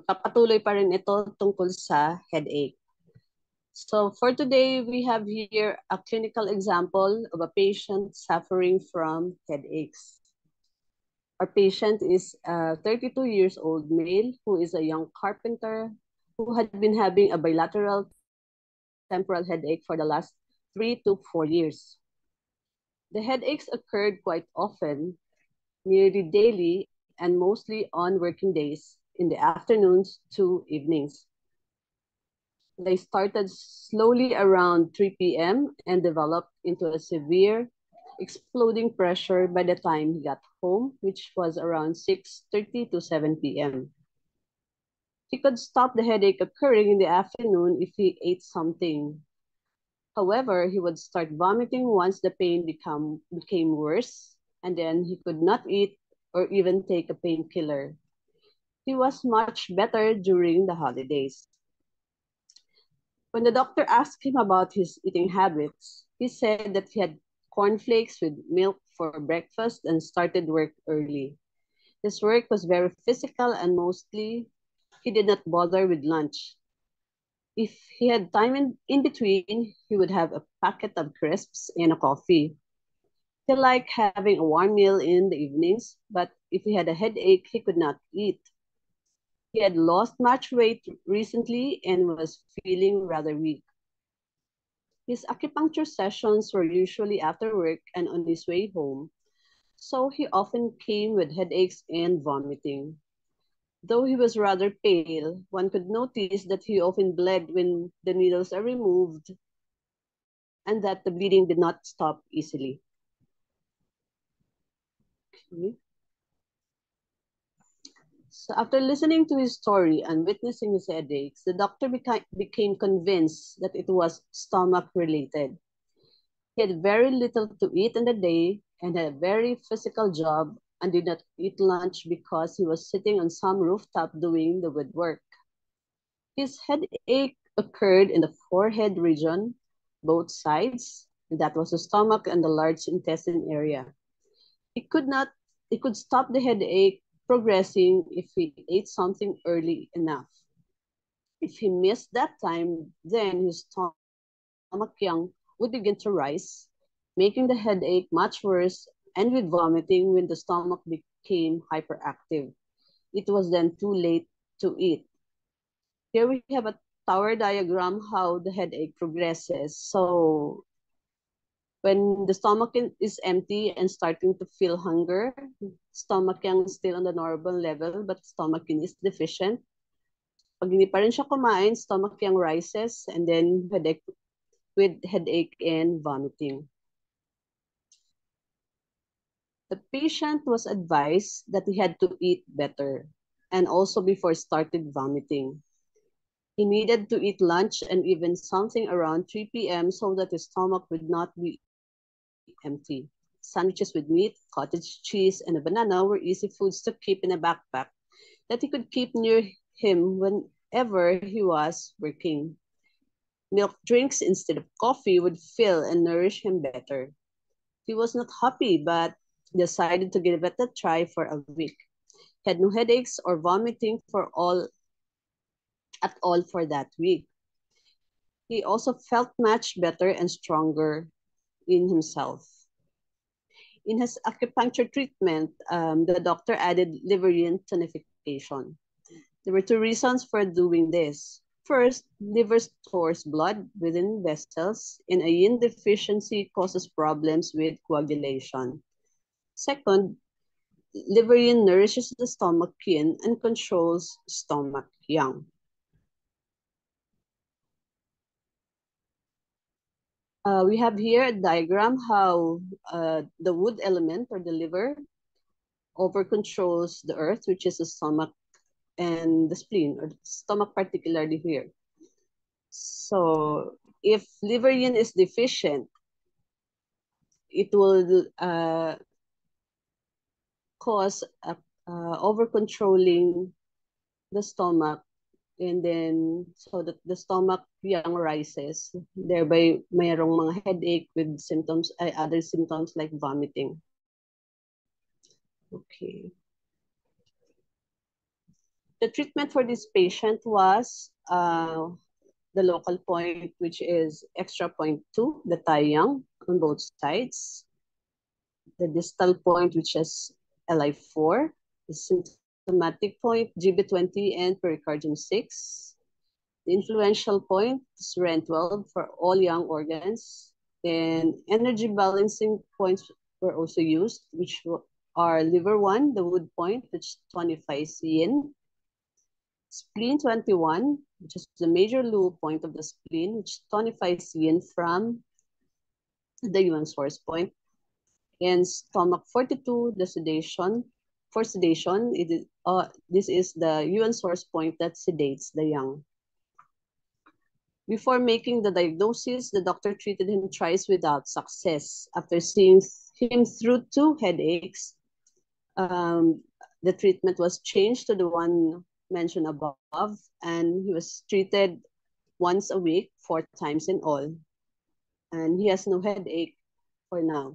Papatuloy pa rin ito tungkol sa headache. So for today, we have here a clinical example of a patient suffering from headaches. Our patient is a 32 years old male who is a young carpenter who had been having a bilateral temporal headache for the last 3 to 4 years. The headaches occurred quite often, nearly daily, and mostly on working days in the afternoons to evenings. They started slowly around 3 p.m. and developed into a severe exploding pressure by the time he got home, which was around 6:30 to 7 p.m. He could stop the headache occurring in the afternoon if he ate something. However, he would start vomiting once the pain became worse, and then he could not eat or even take a painkiller. He was much better during the holidays. When the doctor asked him about his eating habits, he said that he had cornflakes with milk for breakfast and started work early. His work was very physical and mostly he did not bother with lunch. If he had time in between, he would have a packet of crisps and a coffee. He liked having a warm meal in the evenings, but if he had a headache, he could not eat. He had lost much weight recently and was feeling rather weak. His acupuncture sessions were usually after work and on his way home, so he often came with headaches and vomiting. Though he was rather pale, one could notice that he often bled when the needles are removed and that the bleeding did not stop easily. Okay. So after listening to his story and witnessing his headaches, the doctor became convinced that it was stomach related. He had very little to eat in the day and had a very physical job and did not eat lunch because he was sitting on some rooftop doing the woodwork. His headache occurred in the forehead region, both sides, and that was the stomach and the large intestine area. He could not he could stop the headache progressing if he ate something early enough. If he missed that time, then his stomach yang would begin to rise, making the headache much worse and with vomiting when the stomach became hyperactive. It was then too late to eat. Here we have a tower diagram how the headache progresses. So when the stomach is empty and starting to feel hunger, stomach yang is still on the normal level but stomach is deficient. Pag hindi pa rin siya kumain, stomach yang rises and then headache and vomiting. The patient was advised that he had to eat better and also before started vomiting. He needed to eat lunch and even something around 3 p.m. so that his stomach would not be empty. Sandwiches with meat, cottage cheese, and a banana were easy foods to keep in a backpack that he could keep near him whenever he was working. Milk drinks instead of coffee would fill and nourish him better. He was not happy but decided to give it a try for a week. He had no headaches or vomiting at all for that week. He also felt much better and stronger in himself. In his acupuncture treatment, the doctor added liverine tonification. There were two reasons for doing this. First, liver stores blood within vessels, and a yin deficiency causes problems with coagulation. Second, liverine nourishes the stomach yin and controls stomach yang. We have here a diagram how the wood element or the liver over controls the earth, which is the stomach and the spleen, or the stomach particularly here. So if liver yin is deficient, it will cause over controlling the stomach, and then so that the stomach yang rises, thereby mayroong mga headache with symptoms, other symptoms like vomiting. Okay. The treatment for this patient was the local point, which is extra point 2, the Taiyang on both sides. The distal point, which is LI4, the symptomatic point, GB20 and pericardium 6. The influential point is REN12 for all young organs. And energy balancing points were also used, which are liver 1, the wood point, which tonifies yin. Spleen 21, which is the major low point of the spleen, which tonifies yin from the yuan source point. And stomach 42, the sedation. For sedation, this is the yuan source point that sedates the young. Before making the diagnosis, the doctor treated him thrice without success. After seeing him through 2 headaches, the treatment was changed to the one mentioned above, and he was treated once a week, 4 times in all. And he has no headache for now.